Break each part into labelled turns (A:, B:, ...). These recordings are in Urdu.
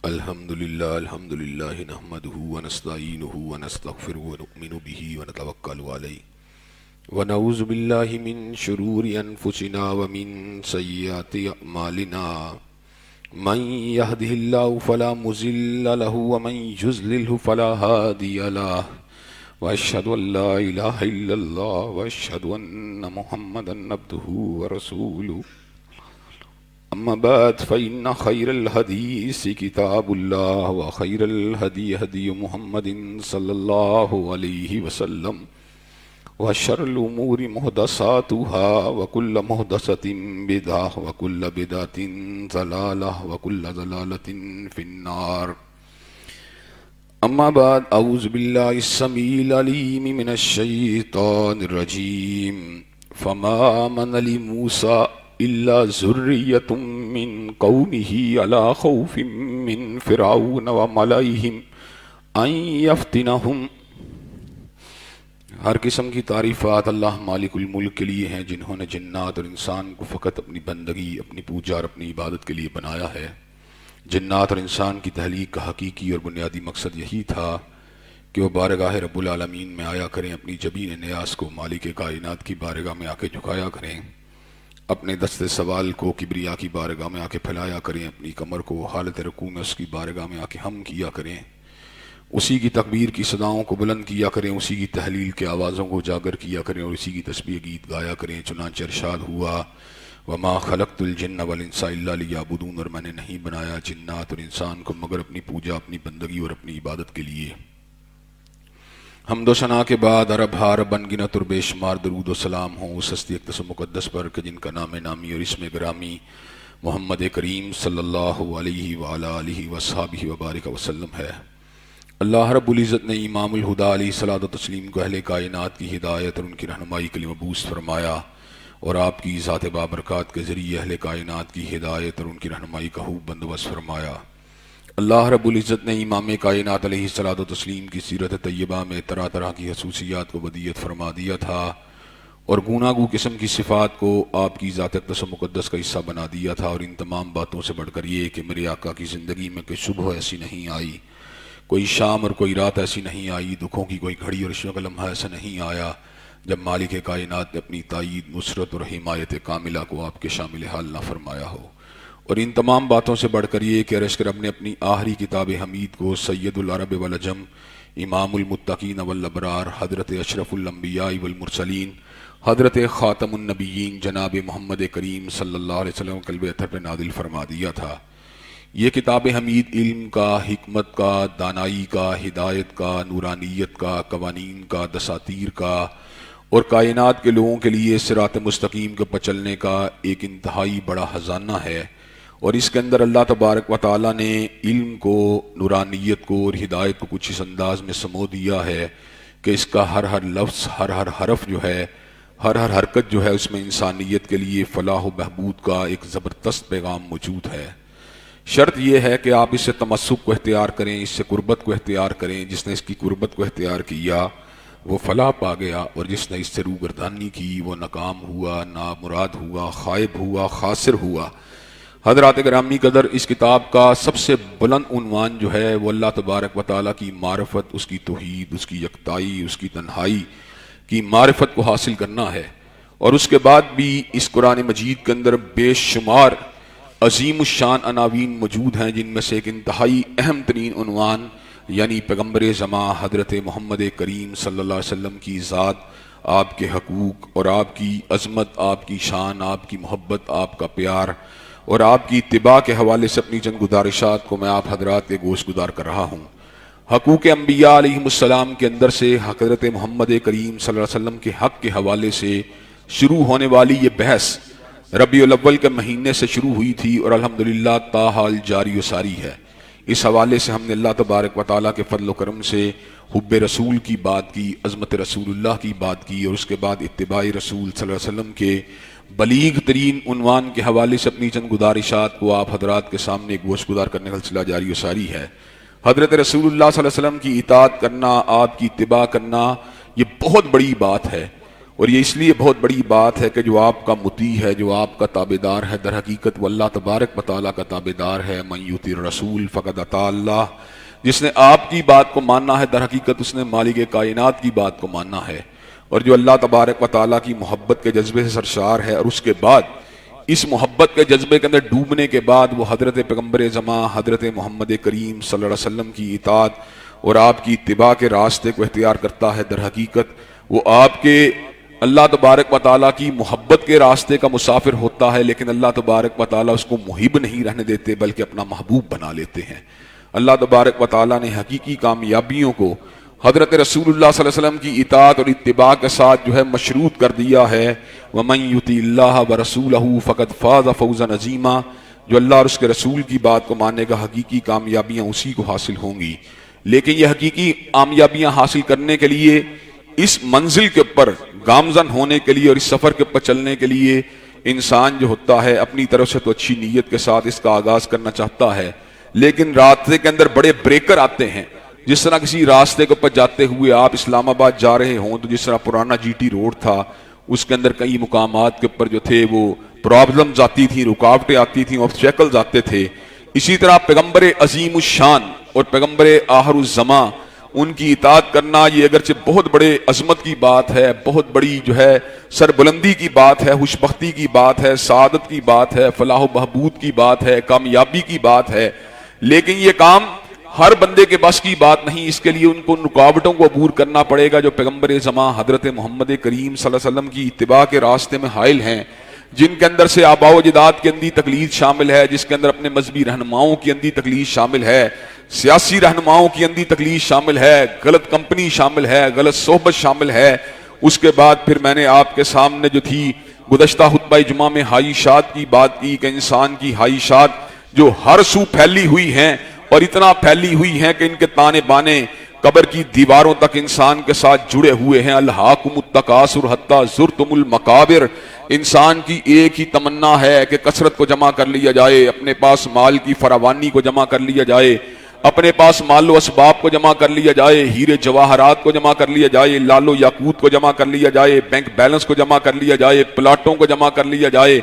A: الحمد للہ نحمده ونستعینه ونستغفره ونؤمن به ونتوکل علیہ ونعوذ باللہ من شرور انفسنا ومن سیئات اعمالنا من يهده الله فلا مضل له ومن يضلل فلا هادي له واشهد ان لا اله الا الله واشهد ان محمدا عبده ورسوله اما بعد فإن خير الحديث كتاب الله وخير الهدي هدي محمد صلى الله عليه وسلم وشر الأمور محدثاتها وكل محدثة بدعة وكل بدعة ضلالة وكل ضلالة في النار. اما بعد اعوذ بالله السميع العليم من الشيطان الرجيم فما آمن لموسى إلا ذرية من قومه على خوف من فرعون وملئهم أن يفتنهم. ہر قسم کی تعریفات اللہ مالک الملک کے لیے ہیں جنہوں نے جنات اور انسان کو فقط اپنی بندگی، اپنی پوجا اور اپنی عبادت کے لیے بنایا ہے. جنات اور انسان کی تخلیق کا حقیقی اور بنیادی مقصد یہی تھا کہ وہ بارگاہ رب العالمین میں آیا کریں، اپنی جبین نیاز کو مالک کائنات کی بارگاہ میں آ کے جھکایا کریں، اپنے دست سوال کو کبریا کی بارگاہ میں آ کے پھیلایا کریں، اپنی کمر کو حالت رکوع میں اس کی بارگاہ میں آ کے ہم کیا کریں، اسی کی تکبیر کی صداؤں کو بلند کیا کریں، اسی کی تحلیل کے آوازوں کو اجاگر کیا کریں اور اسی کی تسبیح گیت گایا کریں. چنانچہ ارشاد ہوا وما خلقت الجن والانس الا لیعبدون، اور میں نے نہیں بنایا جنات اور انسان کو مگر اپنی پوجا، اپنی بندگی اور اپنی عبادت کے لیے. حمد و ثنا کے بعد عرب ہار بن گنت اور بے شمار درود و سلام ہوں اس ہستی اقدس و مقدس پر کہ جن کا نام نامی اور اسم گرامی محمد کریم صلی اللہ علیہ وآلہ آلہ وصحبہ وبارک وسلم ہے. اللہ رب العزت نے امام الہدیٰ علیہ الصلوۃ والتسلیم کو اہل کائنات کی ہدایت اور ان کی رہنمائی کے لیے مبعوث فرمایا، اور آپ کی ذات بابرکات کے ذریعے اہل کائنات کی ہدایت اور ان کی رہنمائی کا خوب بندوبست فرمایا. اللہ رب العزت نے امام کائنات علیہ الصلوۃ والتسلیم کی سیرت طیبہ میں طرح طرح کی خصوصیات کو ودیعت فرما دیا تھا اور گوناگو قسم کی صفات کو آپ کی ذات اقدس و مقدس کا حصہ بنا دیا تھا. اور ان تمام باتوں سے بڑھ کر یہ کہ میرے آقا کی زندگی میں کوئی صبح ایسی نہیں آئی، کوئی شام اور کوئی رات ایسی نہیں آئی، دکھوں کی کوئی گھڑی اور عشق کا لمحہ ایسا نہیں آیا جب مالک کائنات نے اپنی تائید، نصرت اور حمایت کاملہ کو آپ کے شامل حال نہ فرمایا ہو. اور ان تمام باتوں سے بڑھ کر یہ کہ عرش رب نے اپنی آخری کتاب حمید کو سید العرب والعجم، امام المتقین والابرار، حضرت اشرف الانبیاء والمرسلین، حضرت خاتم النبیین جناب محمد کریم صلی اللہ علیہ وسلم قلب اطہر پہ نازل فرما دیا تھا. یہ کتاب حمید علم کا، حکمت کا، دانائی کا، ہدایت کا، نورانیت کا، قوانین کا، دساتیر کا اور کائنات کے لوگوں کے لیے صراط مستقیم کے پر چلنے کا ایک انتہائی بڑا خزانہ ہے. اور اس کے اندر اللہ تبارک و تعالیٰ نے علم کو، نورانیت کو اور ہدایت کو کچھ اس انداز میں سمو دیا ہے کہ اس کا ہر ہر لفظ، ہر ہر حرف جو ہے، ہر ہر حرکت جو ہے، اس میں انسانیت کے لیے فلاح و بہبود کا ایک زبردست پیغام موجود ہے. شرط یہ ہے کہ آپ اس سے تمسک کو اختیار کریں، اس سے قربت کو اختیار کریں. جس نے اس کی قربت کو اختیار کیا وہ فلاح پا گیا، اور جس نے اس سے روگردانی کی وہ ناکام ہوا، نامراد ہوا، خائب ہوا، خاسر ہوا. حضرات گرامی قدر، اس کتاب کا سب سے بلند عنوان جو ہے وہ اللہ تبارک و تعالیٰ کی معرفت، اس کی توحید، اس کی یکتائی، اس کی تنہائی کی معرفت کو حاصل کرنا ہے. اور اس کے بعد بھی اس قرآن مجید کے اندر بے شمار عظیم الشان عناوین موجود ہیں، جن میں سے ایک انتہائی اہم ترین عنوان یعنی پیغمبر زماں حضرت محمد کریم صلی اللہ علیہ وسلم کی ذات، آپ کے حقوق اور آپ کی عظمت، آپ کی شان، آپ کی محبت، آپ کا پیار اور آپ کی اتباع کے حوالے سے اپنی چند گزارشات کو میں آپ حضرات کے گوش گزار کر رہا ہوں. حقوق انبیاء علیہم السلام کے اندر سے حضرت محمد کریم صلی اللہ علیہ وسلم کے حق کے حوالے سے شروع ہونے والی یہ بحث ربیع الاول کے مہینے سے شروع ہوئی تھی اور الحمدللہ تاحال جاری و ساری ہے. اس حوالے سے ہم نے اللہ تبارک و تعالیٰ کے فضل و کرم سے حب رسول کی بات کی، عظمت رسول اللہ کی بات کی، اور اس کے بعد اتباع رسول صلی اللہ علیہ وسلم کے بلیغ ترین عنوان کے حوالے سے اپنی چند گزارشات کو آپ حضرات کے سامنے گوش گزار کرنے کا سلسلہ جاری و ساری ہے. حضرت رسول اللہ صلی اللہ علیہ وسلم کی اطاعت کرنا، آپ کی اتباع کرنا، یہ بہت بڑی بات ہے. اور یہ اس لیے بہت بڑی بات ہے کہ جو آپ کا مطیع ہے، جو آپ کا تابعدار ہے، در حقیقت وہ اللہ تبارک و تعالیٰ کا تابعدار ہے۔ من یطع الرسول فقد اطاع اللہ، جس نے آپ کی بات کو ماننا ہے در حقیقت اس نے مالک کائنات کی بات کو ماننا ہے۔ اور جو اللہ تبارک و تعالیٰ کی محبت کے جذبے سے سرشار ہے اور اس کے بعد اس محبت کے جذبے کے اندر ڈوبنے کے بعد وہ حضرت پیغمبر زماں حضرت محمد کریم صلی اللہ علیہ وسلم کی اطاعت اور آپ کی اتباع کے راستے کو اختیار کرتا ہے، در حقیقت وہ آپ کے اللہ تبارک و تعالیٰ کی محبت کے راستے کا مسافر ہوتا ہے، لیکن اللہ تبارک و تعالیٰ اس کو محب نہیں رہنے دیتے بلکہ اپنا محبوب بنا لیتے ہیں۔ اللہ تبارک و تعالیٰ نے حقیقی کامیابیوں کو حضرت رسول اللہ صلی اللہ علیہ وسلم کی اطاعت اور اتباع کے ساتھ جو ہے مشروط کر دیا ہے۔ وَمَن يُطِعِ اللَّهَ وَرَسُولَهُ فَقَدْ فَازَ فَوْزًا عَظِيمًا، جو اللہ اور اس کے رسول کی بات کو ماننے کا حقیقی کامیابیاں اسی کو حاصل ہوں گی۔ لیکن یہ حقیقی کامیابیاں حاصل کرنے کے لیے، اس منزل کے اوپر گامزن ہونے کے لیے اور اس سفر کے اوپر چلنے کے لیے انسان جو ہوتا ہے اپنی طرف سے تو اچھی نیت کے ساتھ اس کا آغاز کرنا چاہتا ہے، لیکن راستے کے اندر بڑے بریکر آتے ہیں۔ جس طرح کسی راستے کے اوپر جاتے ہوئے آپ اسلام آباد جا رہے ہوں تو جس طرح پرانا جی ٹی روڈ تھا، اس کے اندر کئی مقامات کے اوپر جو تھے وہ پرابلمز آتی تھیں، رکاوٹیں آتی تھیں، آبسٹیکلز آتے تھے۔ اسی طرح پیغمبر عظیم الشان اور پیغمبر آخر الزماں ان کی اطاعت کرنا یہ اگرچہ بہت بڑے عظمت کی بات ہے، بہت بڑی جو ہے سربلندی کی بات ہے، خوشبختی کی بات ہے، سعادت کی بات ہے، فلاح و بہبود کی بات ہے، کامیابی کی بات ہے، لیکن یہ کام ہر بندے کے بس کی بات نہیں۔ اس کے لیے ان کو رکاوٹوں کو عبور کرنا پڑے گا جو پیغمبر زماں حضرت محمد کریم صلی اللہ علیہ وسلم کی اتباع کے راستے میں حائل ہیں، جن کے اندر سے آباء و اجداد کی اندھی تقلید شامل ہے، جس کے اندر اپنے مذہبی رہنماؤں کی اندھی تقلید شامل ہے، سیاسی رہنماؤں کی اندھی تقلید شامل ہے، غلط کمپنی شامل ہے، غلط صحبت شامل ہے۔ اس کے بعد پھر میں نے آپ کے سامنے جو تھی گزشتہ خطبہ جمعہ میں حایشات کی بات کی کہ انسان کی حایشات جو ہر سو پھیلی ہوئی ہیں اور اتنا پھیلی ہوئی ہیں کہ ان کے تانے بانے قبر کی دیواروں تک انسان کے ساتھ جڑے ہوئے ہیں۔ الہاکم التکاثر حتی زرتم المقابر، انسان کی ایک ہی تمنا ہے کہ کثرت کو جمع کر لیا جائے، اپنے پاس مال کی فراوانی کو جمع کر لیا جائے، اپنے پاس مال و اسباب کو جمع کر لیا جائے، ہیرے جواہرات کو جمع کر لیا جائے، لال و یاقوت کو جمع کر لیا جائے، بینک بیلنس کو جمع کر لیا جائے، پلاٹوں کو جمع کر لیا جائے،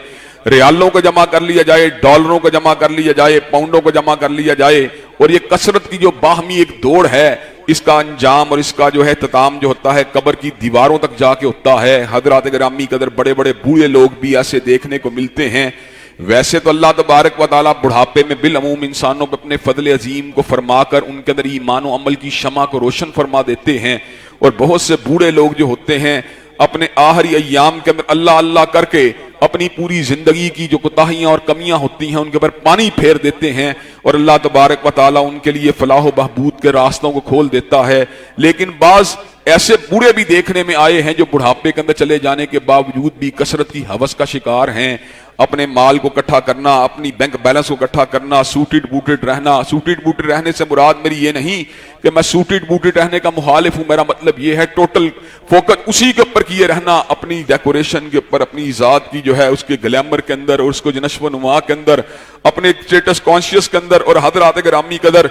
A: ریالوں کو جمع کر لیا جائے، ڈالروں کو جمع کر لیا جائے، پاؤنڈوں کو جمع کر لیا جائے۔ اور یہ کثرت کی جو باہمی ایک دوڑ ہے، اس کا انجام اور اس کا جو ہے اختتام جو ہوتا ہے قبر کی دیواروں تک جا کے ہوتا ہے۔ حضرات گرامی قدر بڑے بڑے بوڑھے لوگ بھی ایسے دیکھنے کو ملتے ہیں۔ ویسے تو اللہ تبارک و تعالیٰ بڑھاپے میں بالعموم انسانوں پہ اپنے فضل عظیم کو فرما کر ان کے اندر ایمان و عمل کی شمع کو روشن فرما دیتے ہیں، اور بہت سے بوڑھے لوگ جو ہوتے ہیں اپنے آخری ایام کے اندر اللہ اللہ کر کے اپنی پوری زندگی کی جو کوتاہیاں اور کمیاں ہوتی ہیں ان کے اوپر پانی پھیر دیتے ہیں، اور اللہ تبارک و تعالیٰ ان کے لیے فلاح و بہبود کے راستوں کو کھول دیتا ہے۔ لیکن بعض ایسے بوڑھے بھی دیکھنے میں آئے ہیں جو بڑھاپے کے اندر چلے جانے کے باوجود بھی کثرت کی ہوس کا شکار ہیں، اپنے مال کو اکٹھا کرنا، اپنی بینک بیلنس کو اکٹھا کرنا، سوٹڈ بوٹڈ رہنا۔ سوٹڈ بوٹڈ رہنے سے مراد میری یہ نہیں کہ میں سوٹڈ بوٹڈ رہنے کا مخالف ہوں، میرا مطلب یہ ہے ٹوٹل فوکس اسی کے اوپر کیے رہنا، اپنی ڈیکوریشن کے اوپر، اپنی ذات کی جو ہے اس کے گلیمر کے اندر اور اس کو جو نشو و نما کے اندر، اپنے اسٹیٹس کانشیس کے اندر۔ اور حضرات گرامی قدر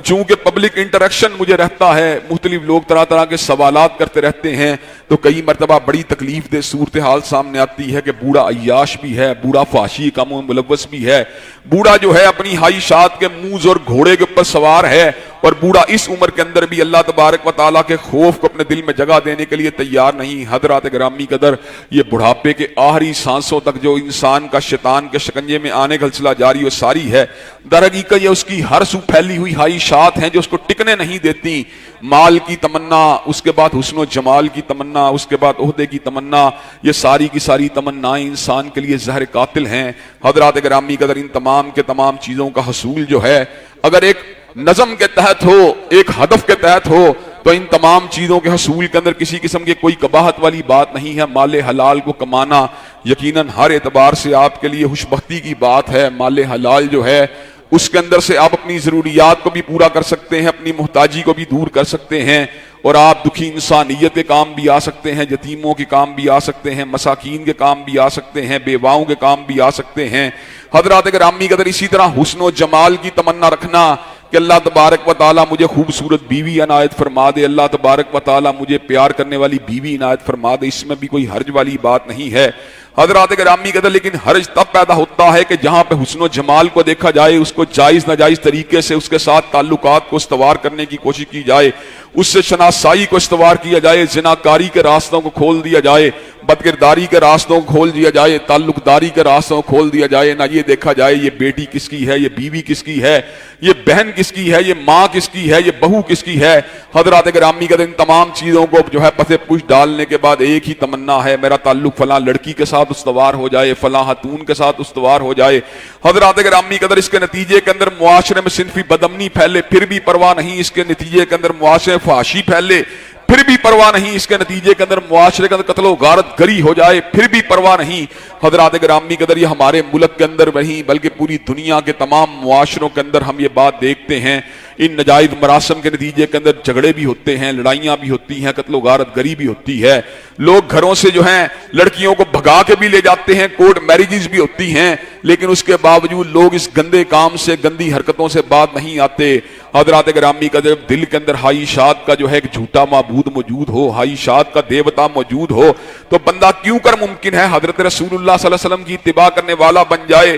A: چونکہ پبلک انٹریکشن مجھے رہتا ہے، مختلف لوگ طرح طرح کے سوالات کرتے رہتے ہیں، تو کئی مرتبہ بڑی تکلیف دہ صورتحال سامنے آتی ہے کہ بوڑھا عیاش بھی ہے، بوڑھا فحاشی کام و ملوث بھی ہے، بوڑھا جو ہے اپنی خواہشات کے موز اور گھوڑے کے اوپر سوار ہے، اور بوڑھا اس عمر کے اندر بھی اللہ تبارک و تعالیٰ کے خوف کو اپنے دل میں جگہ دینے کے لیے تیار نہیں۔ حضرات گرامی قدر یہ بڑھاپے کے آخری سانسوں تک جو انسان کا شیطان کے شکنجے میں آنے کا سلسلہ جاری و ساری ہے، در حقیقت یہ اس کی ہر سو پھیلی ہوئی خواہشات ہیں جو اس کو ٹکنے نہیں دیتی۔ مال کی تمنا، اس کے بعد حسن و جمال کی تمنا، اس کے بعد عہدے کی تمنا، یہ ساری کی ساری تمنائیں انسان کے لیے زہر قاتل ہیں۔ حضرات گرامی قدر ان تمام کے تمام چیزوں کا حصول جو ہے اگر ایک نظم کے تحت ہو، ایک ہدف کے تحت ہو، تو ان تمام چیزوں کے حصول کے اندر کسی قسم کی کوئی قباحت والی بات نہیں ہے۔ مال حلال کو کمانا یقیناً ہر اعتبار سے آپ کے لیے خوشبختی کی بات ہے۔ مال حلال جو ہے اس کے اندر سے آپ اپنی ضروریات کو بھی پورا کر سکتے ہیں، اپنی محتاجی کو بھی دور کر سکتے ہیں، اور آپ دکھی انسانیت کے کام بھی آ سکتے ہیں، یتیموں کے کام بھی آ سکتے ہیں، مساکین کے کام بھی آ سکتے ہیں، بیواؤں کے کام بھی آ سکتے ہیں۔ حضرات گرامی قدر اسی طرح حسن و جمال کی تمنا رکھنا کہ اللہ تبارک و تعالیٰ مجھے خوبصورت بیوی عنایت فرما دے، اللہ تبارک و تعالیٰ مجھے پیار کرنے والی بیوی عنایت فرما دے، اس میں بھی کوئی حرج والی بات نہیں ہے حضرات گرامی قدر۔ لیکن حرج تب پیدا ہوتا ہے کہ جہاں پہ حسن و جمال کو دیکھا جائے، اس کو جائز ناجائز طریقے سے اس کے ساتھ تعلقات کو استوار کرنے کی کوشش کی جائے، اس سے شناسائی کو استوار کیا جائے، زناکاری کے راستوں کو کھول دیا جائے، بدکرداری کے راستوں کو کھول دیا جائے، تعلق داری کے راستوں کو کھول دیا جائے، نہ یہ دیکھا جائے یہ بیٹی کس کی ہے، یہ بیوی کس کی ہے، یہ بہن کس کی ہے، یہ ماں کس کی ہے، یہ بہو کس کی ہے۔ حضرات گرامی قدر ان تمام چیزوں کو جو ہے پس پش ڈالنے کے بعد ایک ہی تمنا ہے، میرا تعلق فلاں لڑکی کے ساتھ استوار ہو جائے، فلاں خاتون کے ساتھ استوار ہو جائے۔ حضرات گرامی قدر اس کے نتیجے کے اندر معاشرے میں صنفی بدامنی پھیلے، پھر بھی پرواہ نہیں، اس کے نتیجے کے اندر معاشرے فحاشی پھیلے، پھر بھی پرواہ نہیں، اس کے نتیجے کے اندر معاشرے کے اندر قتل و غارت گری ہو جائے، پھر بھی پرواہ نہیں۔ حضرات گرامی قدر یہ ہمارے ملک کے اندر نہیں بلکہ پوری دنیا کے تمام معاشروں کے اندر ہم یہ بات دیکھتے ہیں، ان ناجائز مراسم کے نتیجے کے اندر جھگڑے بھی ہوتے ہیں، لڑائیاں بھی ہوتی ہیں، قتل و غارت گری بھی ہوتی ہے، لوگ گھروں سے جو ہیں لڑکیوں کو بھگا کے بھی لے جاتے ہیں، کورٹ میریجز بھی ہوتی ہیں، لیکن اس کے باوجود لوگ اس گندے کام سے، گندی حرکتوں سے باز نہیں آتے۔ حضرات گرامی کا جب دل کے اندر خواہشات کا جو ہے ایک جھوٹا معبود موجود ہو، خواہشات کا دیوتا موجود ہو، تو بندہ کیوں کر ممکن ہے حضرت رسول اللہ صلی اللہ علیہ وسلم کی اتباع کرنے والا بن جائے۔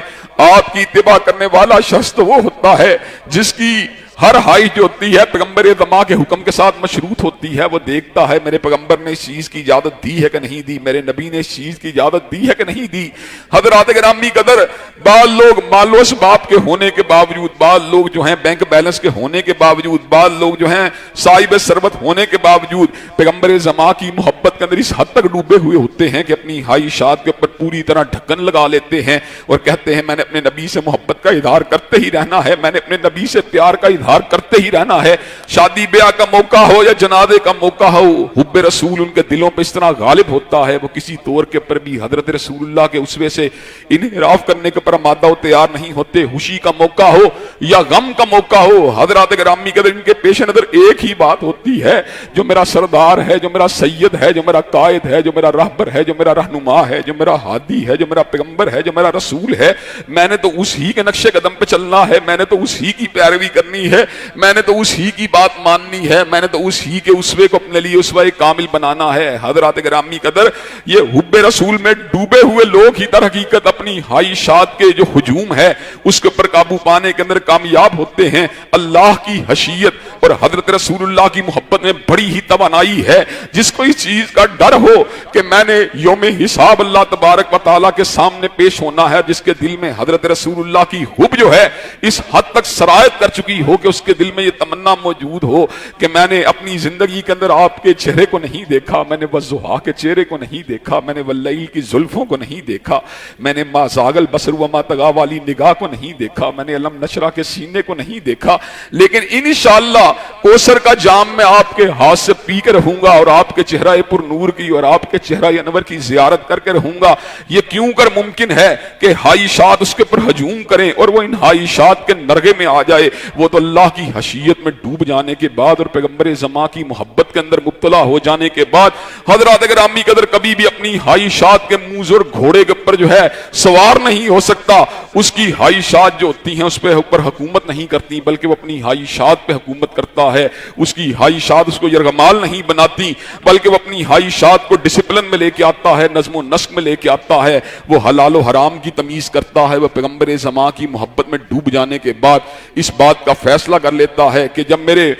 A: آپ کی اتباع کرنے والا شخص تو وہ ہوتا ہے جس کی ہر خواہش جو ہوتی ہے پیغمبر زمان کے حکم کے ساتھ مشروط ہوتی ہے، وہ دیکھتا ہے میرے پیغمبر نے اس چیز کی اجازت دی ہے کہ نہیں دی، میرے نبی نے اس چیز کی اجازت دی ہے کہ نہیں دی۔ حضرات گرامی قدر بعض لوگ مال و اسباب کے ہونے کے باوجود، بعض لوگ جو ہیں بینک بیلنس کے ہونے کے باوجود، بعض لوگ جو ہیں صاحب ثروت ہونے کے باوجود پیغمبر زمان کی محبت کے اندر اس حد تک ڈوبے ہوئے ہوتے ہیں کہ اپنی خواہشات کے اوپر پوری طرح ڈھکن لگا لیتے ہیں اور کہتے ہیں میں نے اپنے نبی سے محبت کا اظہار کرتے ہی رہنا ہے، میں نے اپنے نبی سے پیار کا اظہار کرتے ہی رہنا ہے۔ شادی بیاہ کا موقع ہو یا جنازے کا موقع ہو، حب رسول ان کے دلوں پہ اس طرح غالب ہوتا ہے، وہ کسی طور کے پر بھی حضرت رسول اللہ کے اسوے سے انحراف کرنے کے پر مادہ و تیار نہیں ہوتے۔ خوشی کا موقع ہو یا غم کا موقع ہو، حضرات گرامی قدر ان کے پیش نظر ایک ہی بات ہوتی ہے، جو میرا سردار ہے، جو میرا سید ہے، جو میرا قائد ہے، جو میرا رہبر ہے، جو میرا رہنما ہے، جو میرا ہادی ہے، جو میرا پیغمبر ہے، جو میرا رسول ہے، میں نے تو اسی کے نقش قدم پہ چلنا ہے، میں نے تو اسی کی پیروی کرنی ہے، میں نے تو اسی کی بات ماننی ہے، میں نے تو اسی کے اسوے کو اپنے لیے اسوہ کامل بنانا ہے۔ حضرات گرامی قدر یہ حب رسول میں ڈوبے ہوئے لوگ ہی در حقیقت اپنی خواہشات کے جو ہجوم ہے اس کے اوپر قابو پانے کے اندر کامیاب ہوتے ہیں۔ اللہ کی خشیت اور حضرت رسول اللہ کی محبت میں بڑی ہی توانائی ہے۔ جس کو اس چیز کا ڈر ہو کہ میں نے یوم حساب اللہ تبارک و تعالیٰ کے سامنے پیش ہونا ہے، جس کے دل میں حضرت رسول اللہ کی حب جو ہے اس حد تک سرایت کر چکی ہو کہ اس کے دل میں یہ تمنا موجود ہو کہ میں نے اپنی زندگی کے اندر آپ کے چہرے کو نہیں دیکھا، میں نے والضحیٰ کے چہرے کو نہیں دیکھا، میں نے واللیل کی زلفوں کو نہیں دیکھا، میں نے ما زاغ البصر وما طغیٰ والی نگاہ کو نہیں دیکھا، میں نے علم نشرہ کے سینے کو نہیں دیکھا، لیکن انشاءاللہ کوثر کا جام میں آپ کے ہاتھ سے پی کے رہوں گا اور آپ کے چہرہ پر نور کی اور آپ کے چہرہ انور کی زیارت کر کے رہوں گا۔ یہ کیوں کر ممکن ہے کہ خواہشات اس کے پر ہجوم کریں اور وہ ان خواہشات کے نرغے میں آ جائے؟ وہ تو اللہ کی خشیت میں ڈوب جانے کے بعد اور پیغمبر زمان کی محبت کے اندر مبتلا ہو جانے کے بعد حضرات گرامی قدر کبھی بھی اپنی خواہشات کے موز اور گھوڑے کے اوپر جو ہے سوار نہیں ہو سکتا۔ اس کی خواہشات جو ہوتی ہیں اس پہ اوپر حکومت نہیں کرتی بلکہ وہ اپنی خواہشات پہ حکومت کرتا ہے۔ اس کی خواہشات اس کو یرغمال نہیں بناتی بلکہ وہ اپنی خواہشات کو ڈسپلن میں لے کے آتا ہے، نظم و نسق میں لے کے آتا ہے، وہ حلال و حرام کی تمیز کرتا ہے۔ وہ پیغمبر زمان کی محبت میں ڈوب جانے کے بعد اس بات کا فیصلہ کر لیتا ہے کہ جب میرے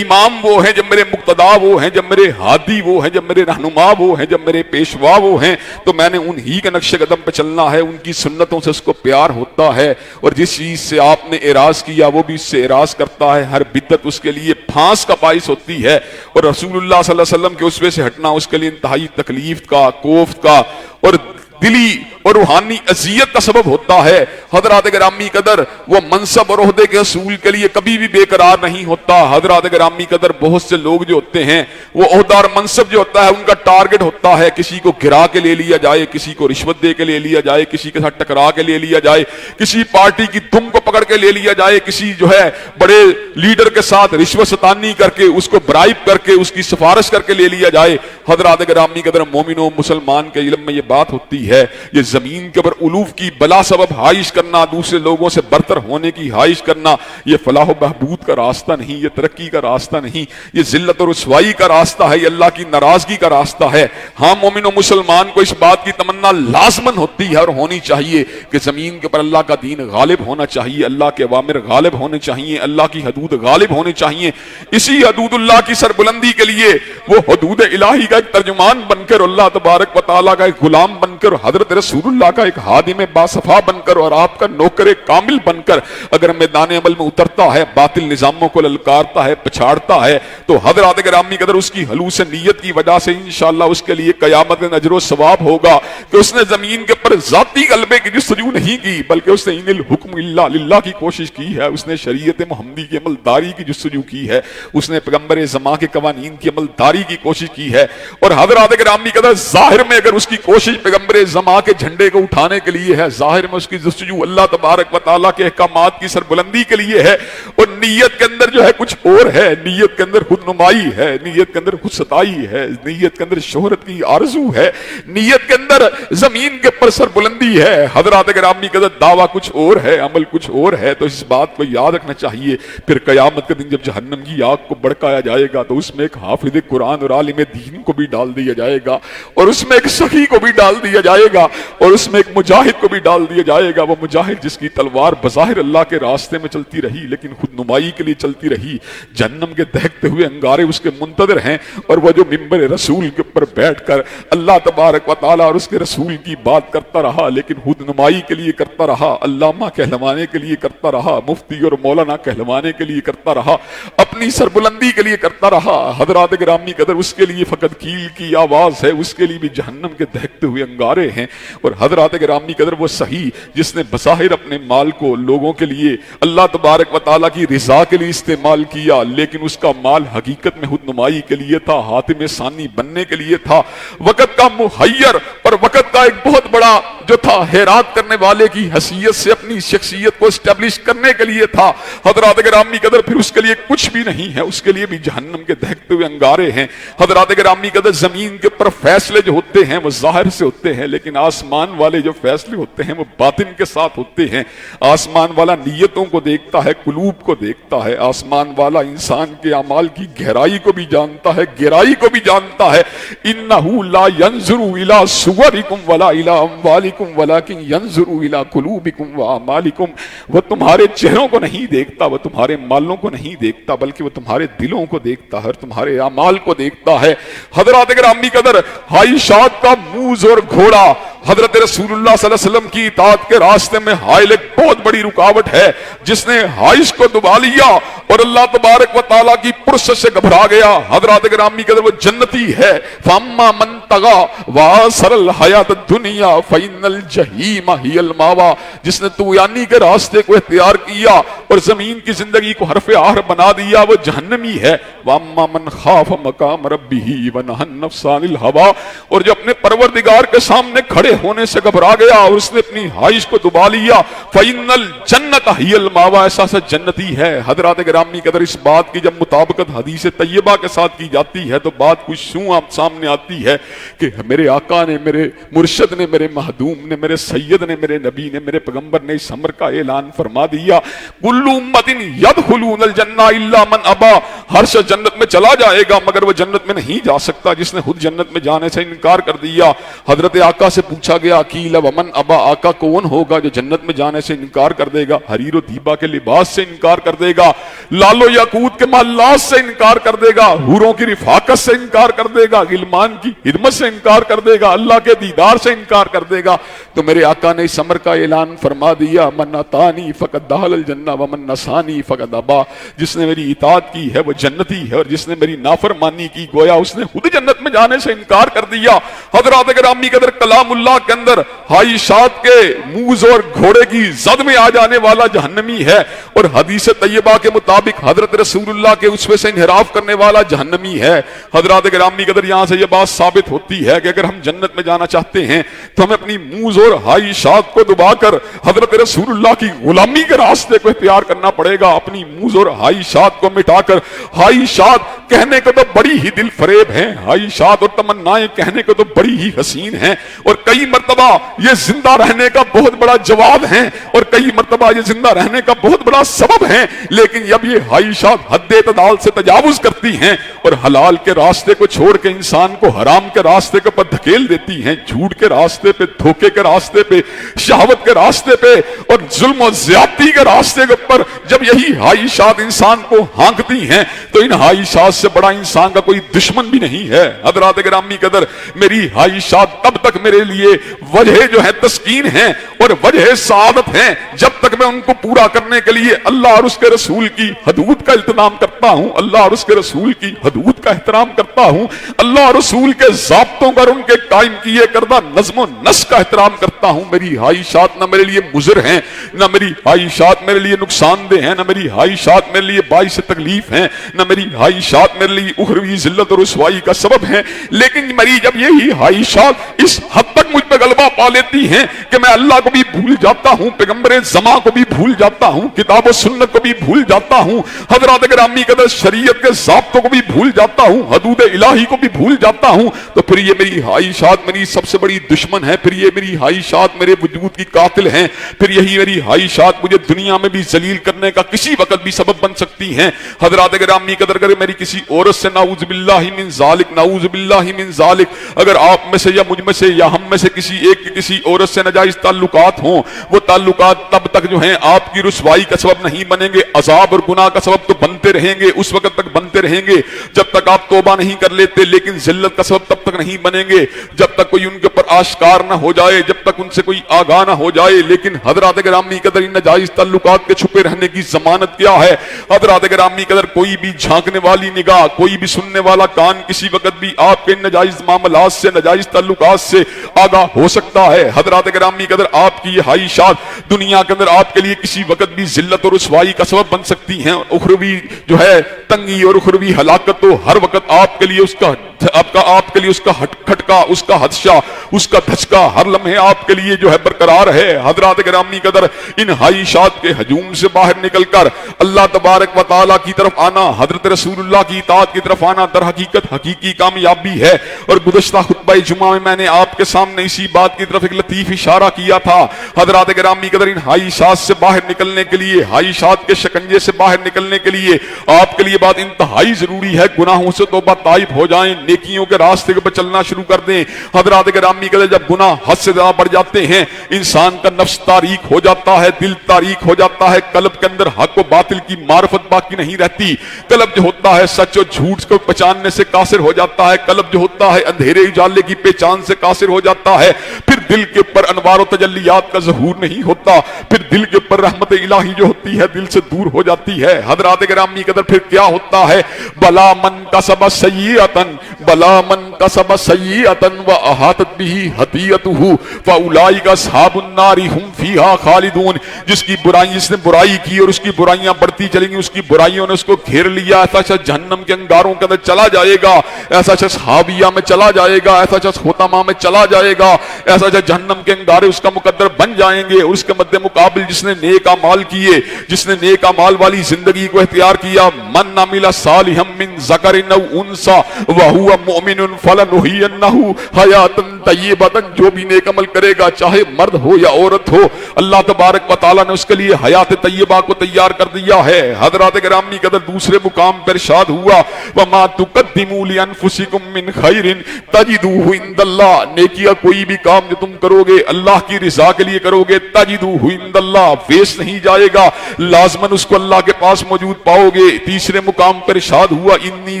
A: امام وہ ہیں، جب میرے مقتدا وہ ہیں، جب میرے ہادی وہ ہیں، جب میرے رہنما وہ ہیں، جب میرے پیشوا وہ ہیں، تو میں نے انہی کے نقش قدم پہ چلنا ہے۔ ان کی سنتوں سے اس کو پیار ہوتا ہے اور جس چیز سے آپ نے اعراض کیا وہ بھی اس سے اعراض کرتا ہے۔ ہر بدعت اس کے لیے پھانس کا باعث ہوتی ہے اور رسول اللہ صلی اللہ علیہ وسلم کے اسوے سے ہٹنا اس کے لیے انتہائی تکلیف کا، کوفت کا اور دلی اور روحانی اذیت کا سبب ہوتا ہے۔ حضرات گرامی قدر وہ منصب اور عہدے کے حصول کے لیے کبھی بھی بے قرار نہیں ہوتا۔ حضرات گرامی قدر بہت سے لوگ جو ہوتے ہیں وہ عہدہ اور منصب جو ہوتا ہے ان کا ٹارگٹ ہوتا ہے، کسی کو گرا کے لے لیا جائے، کسی کو رشوت دے کے لے لیا جائے، کسی کے ساتھ ٹکرا کے لے لیا جائے، کسی پارٹی کی دم کو پکڑ کے لے لیا جائے، کسی جو ہے بڑے لیڈر کے ساتھ رشوت ستانی کر کے اس کو برائب کر کے اس کی سفارش کر کے لے لیا جائے۔ حضرات گرامی قدر مومنوں مسلمان کے علم میں یہ بات ہوتی ہے، یہ زمین کے اوپر الوف کی بلا سبب خواہش کرنا, دوسرے لوگوں سے برتر ہونے کی خواہش کرنا, یہ فلاح و بہبود کا راستہ نہیں, یہ ترقی کا راستہ نہیں, یہ ذلت و رسوائی کا راستہ ہے, یہ اللہ کی ناراضگی کا راستہ ہے. ہاں مومن و مسلمان کو اس بات کی تمنا لازمن ہوتی ہے اور ہونی چاہیے کہ زمین کے اوپر اللہ کا دین غالب ہونا چاہیے, اللہ کے اوامر غالب ہونے چاہیے, اللہ کی حدود غالب ہونے چاہیے. اسی حدود اللہ کی سربلندی کے لیے وہ حدود الہی کا ایک ترجمان بن کر, اللہ تبارک و تعالیٰ کا ایک غلام بن کر, حضرت رسول اللہ کا ایک خادم باصفا بن کر اور آپ کا نوکر کامل بن کر اگر میدان عمل میں اترتا ہے, باطل نظاموں کو للکارتا ہے, پچھاڑتا ہے, تو حضرات گرامی قدر اس کی خلوص نیت کی وجہ سے انشاءاللہ اس کے لیے قیامت میں اجر و ثواب ہوگا کہ اس نے زمین کے پر ذاتی غلبے کی جستجو نہیں کی, بلکہ اس نے ان الحکم الا للہ کی کوشش کی ہے, اس نے شریعت محمدی کی عمل داری کی جستجو کی ہے, اس نے پیغمبر زمان کے قوانین کی عمل داری کی کوشش کی ہے. اور حضرات گرامی قدر ظاہر میں اگر اس کی کوشش پیغمبر زمان کے جھنڈے کو اٹھانے کے لیے ہے, ظاہر میں اس کی جستجو اللہ تبارک و تعالیٰ کے احکامات کی سربلندی کے لیے ہے, اور نیت کے اندر جو ہے کچھ اور ہے, نیت کے اندر خود نمائی ہے, نیت کے اندر خود ستائی ہے, نیت کے اندر شہرت کی آرزو ہے, نیت کے اندر زمین کے پر سربلندی ہے, حضرات گرامی قدر دعویٰ کچھ اور ہے, عمل کچھ اور ہے, تو اس بات کو یاد رکھنا چاہیے. پھر قیامت کے دن جب جہنم کی آگ کو بڑکایا جائے گا تو اس میں ایک حافظ قرآن اور عالم دین کو بھی ڈال دیا جائے گا, اور اس میں ایک سخی کو بھی ڈال دیا جائے گا, اور اس میں ایک مجاہد کو بھی ڈال دیا جائے گا. وہ مجاہد جس کی تلوار بظاہر اللہ کے راستے میں چلتی رہی لیکن خود نمائی کے لیے چلتی رہی, جہنم کے دہکتے ہوئے انگارے اس کے منتظر ہیں, اور وہ جو منبر رسول کے اوپر بیٹھ کر اللہ تبارک و تعالیٰ اور اس کے رسول کی بات کرتا رہا لیکن خود نمائی کے لیے کرتا رہا, علامہ کہلوانے کے لیے کرتا رہا, مفتی اور مولانا کہلوانے کے لیے کرتا رہا, اپنی سربلندی کے لیے کرتا رہا. حضرات گرامی قدر اس کے لیے فقط کیل کی آواز ہے, اس کے لیے بھی جہنم کے دہکتے ہوئے انگارے ہیں. اور حضرات گرامی قدر وہ صحیح جس نے بظاہر اپنے مال کو لوگوں کے لیے اللہ تبارک و تعالیٰ کی رضا کے لیے استعمال کیا, لیکن اس کا مال حقیقت میں خود نمائی کے لیے تھا, حاتم ثانی بننے کے لیے تھا, وقت کا محیر اور وقت کا ایک بہت بڑا جو تھا حیرات کرنے والے کی حیثیت سے اپنی شخصیت کو اسٹیبلش کرنے کے لیے تھا. حضرات گرامی قدر پھر اس کے لیے کچھ بھی نہیں ہے, اس کے لیے بھی جہنم کے دہکتے ہوئے انگارے ہیں. حضرات گرامی قدر زمین کے پر فیصلے جو ہوتے ہیں وہ ظاہر سے ہوتے ہیں, لیکن آسمان والے جو فیصلے ہوتے ہیں وہ باطن کے ساتھ ہوتے ہیں. آسمان والا نیتوں کو دیکھتا ہے, قلوب کو دیکھتا ہے, آسمان والا انسان کے اعمال کی گہرائی کو بھی جانتا ہے, گہرائی کو بھی جانتا ہے. انہ لا ينظر الى صورکم ولا الى اموالکم ولکن ينظر الى قلوبکم واعمالکم. وہ تمہارے چہروں کو نہیں دیکھتا, وہ تمہارے مالوں کو نہیں دیکھتا, بلکہ وہ تمہارے دلوں کو دیکھتا ہے اور تمہارے اعمال کو دیکھتا ہے. حضرات گرامی قدر خواہشات کا موز اور گھوڑا حضرت رسول اللہ صلی اللہ علیہ وسلم کی اطاعت کے راستے میں حائل ایک بہت بڑی رکاوٹ ہے, جس نے خواہش کو دبا لیا اور اللہ تبارک و تعالیٰ کی پرست سے گھبرا گیا. حضرات گرامی قدر وہ جنتی ہے. فاما من طغى وآثر الحیات الدنیا فإن الجحیم ہی المأوى. جس نے طغیانی کے راستے کو اختیار کیا اور زمین کی زندگی کو حرف آخر بنا دیا وہ جہنمی ہے. واما من خاف مقام ربہ ونہى النفس عن الہوى. اور جو اپنے پروردگار کے سامنے کھڑے ہونے سے گھبرا گیا اور اس نے اپنی خواہش کو دبا لیا, فإن الجنة ہی المأوى. ایسا سا جنتی ہے. حضرات گرامی قدر اس بات کی جب مطابقت حدیث طیبہ کے ساتھ کی جاتی ہے تو بات کچھ یوں آپ سامنے آتی ہے کہ میرے آقا نے, میرے مرشد نے, میرے مہدوم نے, میرے سید نے, میرے نبی نے, میرے پیغمبر نے اس امر کا اعلان فرما دیا, کل امت یدخلون الجنہ الا من ابا. ہر شخص جنت میں چلا جائے گا مگر وہ جنت میں نہیں جا سکتا جس نے خود جنت میں جانے سے انکار کر دیا. حضرت آقا سے پوچھا گیا قیل ومن ابا, آقا کون ہوگا جو جنت میں جانے سے انکار کر دے گا؟ حریر و دیبا کے لباس سے انکار کر دے گا, لال و یاقوت کے محلات سے انکار کر دے گا, حوروں کی رفاقت سے انکار کر دے گا, غلمان کی خدمت سے انکار کر دے گا, اللہ کے دیدار سے انکار کر دے گا. تو میرے آقا نے اس امر کا اعلان فرما دیا, من اطاعنی فقد دخل الجنہ ومن عصانی فقد ابا. جس نے میری اطاعت کی ہے وہ جنتی ہے, اور جس نے میری نافرمانی کی گویا اس نے خود جنت میں جانے سے انکار کر دیا. حضرات گرامی قدر کلام اللہ کے اندر خواہشات کے موز اور گھوڑے کی زد میں آ جانے والا جہنمی ہے, اور حدیث طیبہ کے مطابق حضرت رسول اللہ کے اسوے سے انحراف کرنے والا جہنمی ہے. حضرات گرامی قدر یہاں سے یہ بات ثابت ہوتی ہے کہ اگر ہم جنت میں جانا چاہتے ہیں تو ہمیں اپنی موز اور خواہشات کو دبا کر حضرت رسول اللہ کی غلامی کے راستے کو اختیار کرنا پڑے گا. اپنی موز اور خواہشات کو مٹا کر خواہشات خواہشات کہنے کو تو بڑی ہی دل فریب ہیں، خواہشات اور تمنائیں کہنے کو تو بڑی ہی حسین ہیں، اور کئی مرتبہ یہ زندہ رہنے کا بہت بڑا جواب ہیں، اور کئی مرتبہ یہ زندہ رہنے کا بہت بڑا سبب ہیں، لیکن جب یہ خواہشات حد اعتدال سے تجاوز کرتی ہیں اور حلال کے راستے کو چھوڑ کے انسان کو حرام کے راستے کے اوپر دھکیل دیتی ہیں، جھوٹ کے راستے پہ، دھوکے کے راستے پہ، شہوت کے راستے پہ اور ظلم و زیادتی کے راستے کے اوپر جب یہی خواہشات انسان کو ہانکتی ہیں تو ان خواہشات سے بڑا انسان کا کوئی دشمن بھی نہیں ہے۔ حضرات گرامی قدر، میری خواہشات تب تک میرے لیے وجہ جو ہے تسکین ہیں اور وجہ سعادت ہیں جب تک میں ان کو پورا کرنے کے لیے اللہ اور اس کے رسول کی حدود کا التزام کرتا ہوں، اللہ اور اس کے رسول کی حدود کا احترام کرتا ہوں، اللہ اور رسول کے ضابطوں پر ان کے قائم کیے کردہ نظم و نسق کا احترام کرتا ہوں۔ میری خواہشات نہ میرے لیے مضر ہیں، نہ میری خواہشات میرے لیے نقصان دہ ہیں، نہ میری خواہشات میرے لیے باعث تکلیف ہیں، نہ میری خواہشات میرے لیے اخروی ذلت اور رسوائی کا سبب ہیں، لیکن میری جب یہی خواہشات اس حد تک مجھ پہ غلبہ پا لیتی ہیں کہ میں اللہ کو بھی بھول جاتا ہوں، پیغمبر زماں کو بھی بھول جاتا ہوں، کتاب و سنت کو بھی بھول جاتا ہوں، حضرات گرامی قدر شریعت کے ضابطوں کو بھی بھول جاتا ہوں، حدود الہی کو بھی بھول جاتا ہوں، تو پھر یہ میری خواہشات میری سب سے بڑی دشمن ہے، پھر یہ میری خواہشات میرے وجود کی قاتل ہیں، پھر یہی میری خواہشات مجھے دنیا میں بھی ذلیل کرنے کا کسی وقت بھی سبب بن سکتی ہیں۔ حضرات گرامی قدر اگر میری کسی عورت سے نعوذ باللہ من ذالک، نعوذ باللہ من ذالک، اگر آپ میں سے یا مجھ میں سے یا ہم میں سے کسی ایک کے کسی عورت سے ناجائز تعلقات ہوں، وہ تعلقات تب تک جو ہیں آپ کی رسوائی کا سبب نہیں بنیں گے، عذاب اور گناہ کا سبب تو بنتے رہیں گے، اس وقت تک بنتے رہیں گے جب تک آپ توبہ نہیں کر لیتے، لیکن ذلت کا سبب تب تک نہیں بنیں گے جب تک کوئی ان کے اوپر آشکار نہ ہو جائے، جب تک ان سے کوئی آگاہ نہ ہو جائے۔ لیکن حضرات گرامی قدر ان ناجائز تعلقات کے چھپے رہنے کی ضمانت کیا ہے؟ حضرات گرامی قدر کوئی بھی جھانکنے والی نگاہ، کوئی بھی سننے والا کان کسی وقت بھی آپ کے ناجائز معاملات سے، ناجائز تعلقات سے آگاہ ہو سکتا ہے۔ حضرات گرامی قدر آپ کی یہ خواہشات دنیا کے اندر آپ کے لیے کسی وقت بھی ذلت اور رسوائی کا سبب بن سکتی ہیں، اخروی جو ہے تنگی اور اخروی ہلاکت تو ہر وقت آپ کے لیے اس کا کھٹکا، اس کا حدشہ، اس کا دھچکا ہر لمحے آپ کے لیے جو ہے برقرار ہے۔ حضرات گرامی قدر ان خواہشات کے ہجوم سے باہر نکل کر اللہ تبارک و تعالیٰ کی طرف آنا، حضرت رسول اللہ کی اطاعت کی طرف آنا در حقیقت حقیقی کامیابی ہے۔ اور گزشتہ خطبہ جمعہ میں نے آپ کے سامنے اسی بات کی طرف ایک لطیف اشارہ کیا تھا۔ حضرات گرامی قدر ان خواہشات سے باہر نکلنے کے لیے، خواہشات کے شکنجے سے باہر نکلنے کے لیے آپ کے لیے بات انتہائی ضروری ہے، گناہوں سے توبہ طائب ہو جائیں، نیکیوں کے راستے پر چلنا شروع کر دیں۔ حضرات گرامی قدر جب گناہ حد سے زیادہ بڑھ جاتے ہیں، انسان کا نفس تاریک ہو جاتا ہے، دل تاریک ہو جاتا ہے، قلب کے اندر حق و باطل کی معرفت باقی نہیں رہتی، قلب جو ہوتا ہے سچ و جھوٹ کو پہچاننے سے قاصر ہو جاتا ہے، قلب جو ہوتا ہے اندھیرے اجالے کی پہچان سے قاصر ہو جاتا ہے، پھر دل کے اوپر انوار و تجلیات کا ظہور نہیں ہوتا، پھر دل کے اوپر رحمت الہی جو ہوتی ہے دل سے دور ہو جاتی ہے۔ حضرات گرامی قدر پھر کیا ہوتا ہے؟ بلا من کسب سیئۃ، بلا من کسب سیئۃ واحاطت به خطیئتہ فاولئک اصحاب النار هم فیہا خالدون۔ جس نے برائی کی اور اس کی برائیاں بڑھتی چلیں گی، اس کی برائیوں نے اس کو گھیر لیا، ایسا شخص جہنم کے انگاروں کے اندر چلا جائے گا، ایسا شخص حاویہ میں چلا جائے گا، ایسا شخص حطمہ میں چلا جائے گا، ایسا شخص جہنم کے انگارے اس کا مقدر بن جائیں گے۔ اور اس کے مد مقابل جس نے نیک اعمال کیے، جس نے نیک اعمال والی زندگی کو اختیار کیا، من عمل صالحا من ذکر او انثى وهو مؤمن فلنحيينه حیاۃ طیبۃ، جو بھی نیک عمل کرے گا چاہے مرد ہو یا عورت ہو، اللہ تبارک و تعالیٰ نے اس کے لیے حیات طیبہ کو تیار کر دیا ہے۔ حضرات گرامی قدر دوسرے مقام پر ارشاد ہوا وما تقدموا لانفسکم من خیر تجدوہ عند اللہ، نیکیاں کوئی بھی کام جو تم کرو گے اللہ کی رضا کے لیے کرو گے، تجدوہ عند اللہ، ویسٹ نہیں جائے گا، لازماً اس کو اللہ کے پاس موجود پاؤ گے۔ تیسرے مقام پر ارشاد ہوا انی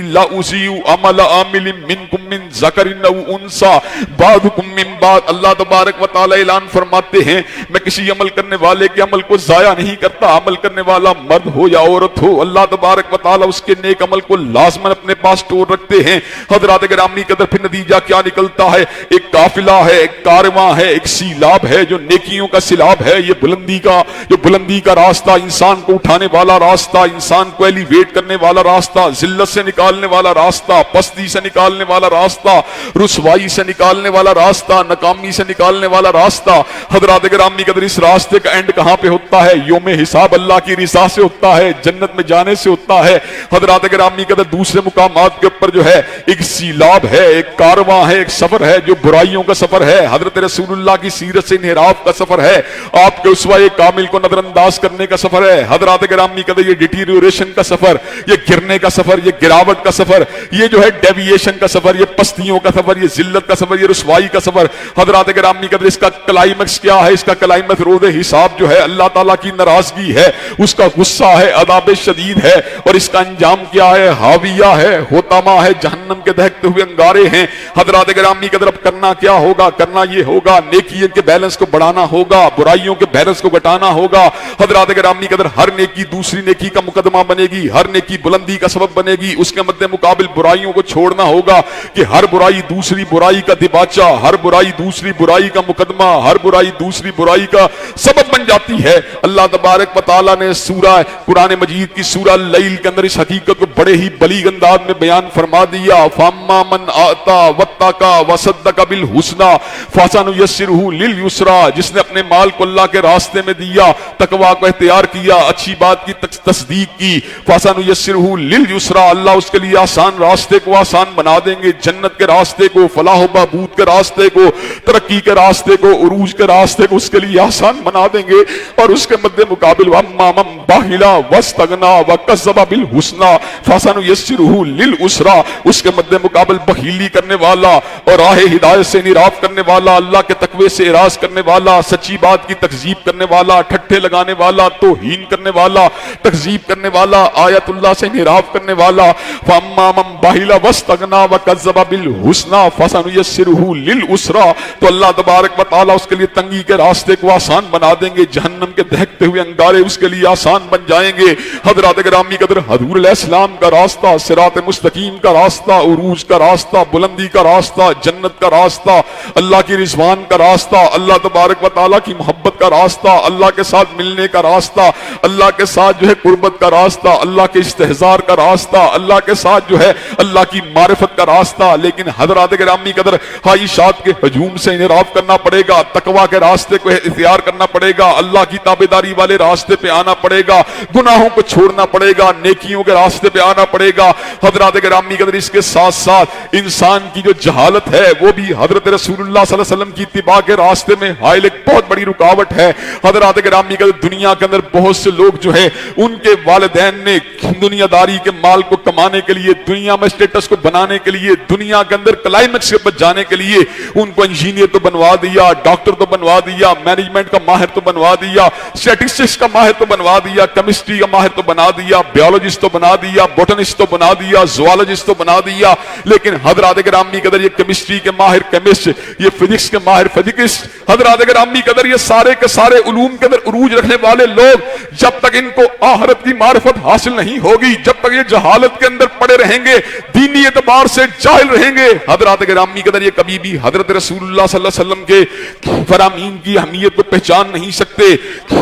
A: لا اضیع عمل عامل منکم من ذکر او انثى بعضکم من بعض، اللہ تبارک و تعالی اعلان فرماتے ہیں میں کسی عمل کرنے والے کے عمل کو ضائع نہیں کرتا، عمل کرنے والا مرد ہو یا عورت ہو، اللہ تبارک و تعالی اس کے نیک عمل کو لازماً اپنے پاس سٹور رکھتے ہیں۔ حضرات گرامی قدر پھر نتیجہ کیا نکلتا ہے؟ ایک قافلہ ہے، ایک کارواں ہے، ایک سیلاب ہے جو نیکیوں کا سیلاب ہے، یہ بلندی کا راستہ، انسان کو اٹھانے والا راستہ، انسان کو ایلیویٹ کرنے والا راستہ، ذلت سے نکالنے والا راستہ، پستی سے نکالنے والا راستہ، راستہ, رسوائی سے نکالنے والا راستہ, ناکامی سے نکالنے والا راستہ. حضرات گرامی قدر اس راستے کا اینڈ کہاں پہ ہوتا ہے؟ یوم حساب اللہ کی رضا سے ہوتا ہے, جنت میں جانے سے ہوتا ہے. حضرات گرامی قدر دوسرے مقامات کے اوپر جو ہے ایک سیلاب ہے, ایک کارواں ہے, ایک سفر ہے جو برائیوں کا سفر ہے, حضرت رسول اللہ کی سیرت سے انحراف کا سفر ہے, آپ کے اسوہ کامل کو نظر انداز کرنے کا سفر ہے. حضرات گرامی قدر یہ ڈیٹیریوریشن کا سفر, یہ گرنے کا سفر, یہ گراوٹ کا سفر, یہ جو ہے ڈیویشن کا سفر, یہ پستیوں کا سفر, یہ ذلت کا سفر, یہ رسوائی کا سفر. حضرات گرامی قدر اس کا کلائمیکس کیا ہے؟ اس کا کلائمیکس روز حساب جو ہے اللہ تعالیٰ کی ناراضگی ہے, اس کا غصہ ہے, عذاب شدید ہے, اور اس کا انجام کیا ہے؟ حاویہ ہے, ہوتما ہے, جہنم کے دہکتے ہوئے انگارے ہیں. حضرات گرامی قدر اب کرنا کیا ہوگا؟ کرنا یہ ہوگا نیکی کے بیلنس کو بڑھانا ہوگا, برائیوں کے بیلنس کو گھٹانا ہوگا. حضرات گرامی قدر ہر نیکی دوسری نیکی کا مقدمہ بنے گی, ہر نیکی بلندی کا سبب بنے گی. اس کے مد مقابل برائیوں کو چھوڑنا ہوگا کہ ہر برائی دوسری برائی کا دباچہ, ہر برائی دوسری برائی کا مقدمہ, ہر برائی دوسری برائی کا سبب بن جاتی ہے. اللہ تبارک و تعالیٰ نے سورہ قرآن مجید کی سورہ اللیل کے اندر اس حقیقت کو بڑے ہی بلیغ انداز میں بیان فرما دیا. فَأَمَّا مَنْ آتَى وَاتَّقَى وَصَدَّقَ بِالْحُسْنَى فَسَنُيَسِّرُهُ لِلْيُسْرَى. جس نے اپنے مال کو اللہ کے راستے میں دیا, تقویٰ کو اختیار کیا, اچھی بات کی تصدیق کی, فَسَنُيَسِّرُهُ لِلْيُسْرَى, اللہ اس کے لیے آسان راستے کو آسان بنا دیں گے, جنت کے راستے کو, فلاح و بہبود کے راستے کو, ترقی کے راستے کو, عروج کے راستے کو اس کے لیے آسان بنا دیں گے. اور اس کے مد مقابل وَأَمَّا مَن بَخِلَ وَاسْتَغْنَى وَكَذَّبَ بِالْحُسْنَى فَسَنُيَسِّرُهُ لِلْعُسْرَى. اس کے مد مقابل بخیلی کرنے والا اور راہ ہدایت سے انحراف کرنے والا, اللہ کے تقوی سے اعراض کرنے والا, سچی بات کی تکذیب کرنے والا, ٹھٹھے لگانے والا, توہین کرنے والا, تکذیب کرنے والا, آیت اللہ سے انحراف کرنے والا. فَأَمَّا مَن بَخِلَ وَاسْتَغْنَى وَكَذَّبَ بِالْحُسْنَى فَسَنُيَسِّرُهُ لِلْعُسْرَى. تو اللہ تبارک و تعالیٰ اس کے لیے تنگی کے راستے کو آسان بنا دیں گے, جہنم کے دہکتے ہوئے انگارے اس کے لیے آسان بن جائیں گے. حضرات گرامی قدر حضور علیہ السلام کا راستہ, صراط مستقیم کا راستہ, عروج کا راستہ, بلندی کا راستہ, جنت کا راستہ, اللہ کی رضوان کا راستہ, اللہ تبارک و تعالیٰ کی محبت کا راستہ, اللہ کے ساتھ ملنے کا راستہ, اللہ کے ساتھ جو ہے قربت کا راستہ, اللہ کے استحضار کا راستہ, اللہ کے ساتھ جو ہے اللہ کی معرفت کا راستہ. لیکن حضرات گرامی قدر خواہشات کے ہجوم سے انحراف کرنا پڑے گا, تقویٰ کے راستے کو اختیار کرنا پڑے گا, اللہ کی تابعداری والے راستے پہ آنا پڑے گا, گناہوں کو چھوڑنا پڑے گا, نیکیوں کے راستے پہ آنا پڑے گا. حضرات گرامی قدر اس کے ساتھ ساتھ انسان کی جو جہالت ہے وہ بھی حضرت رسول اللہ صلی اللہ علیہ وسلم کی اتباع کے راستے میں حائل ایک بہت بڑی رکاوٹ ہے. حضرات گرامی قدر دنیا کے اندر بہت سے لوگ جو ہے ان کے والدین نے دنیا داری کے مال کو کمانے کے لیے, دنیا میں اسٹیٹس کو بنانے کے لیے, دنیا کے اندر کلائمیکس کے جانے کے لیے ان کو انجینئر تو بنوا دیا, ڈاکٹر تو بنوا دیا, مینجمنٹ کا ماہر تو بنوا دیا, اسٹیٹسٹکس کا ماہر تو بنوا دیا, کیمسٹری کا ماہر تو بنا دیا, بیولوجسٹ تو بنا دیا, بوٹنسٹ تو بنا دیا, زوالوجسٹ تو بنا دیا. لیکن حضرات گرامی قدر یہ کیمسٹری کے ماہر کیمسٹ, یہ فزکس کے ماہر فزکسٹ, حضرات گرامی قدر یہ سارے کے سارے علوم کے اندر عروج رکھنے والے لوگ جب تک ان کو آخرت کی معرفت حاصل نہیں ہوگی, جب تک یہ جہالت کے اندر پڑے رہیں گے, دینی اعتبار سے جاہل رہیں گے, حضرات گرامی قدر یہ کبھی بھی حضرت رسول اللہ صلی اللہ علیہ وسلم کے فرامین کی اہمیت کو پہچان نہیں سکتے,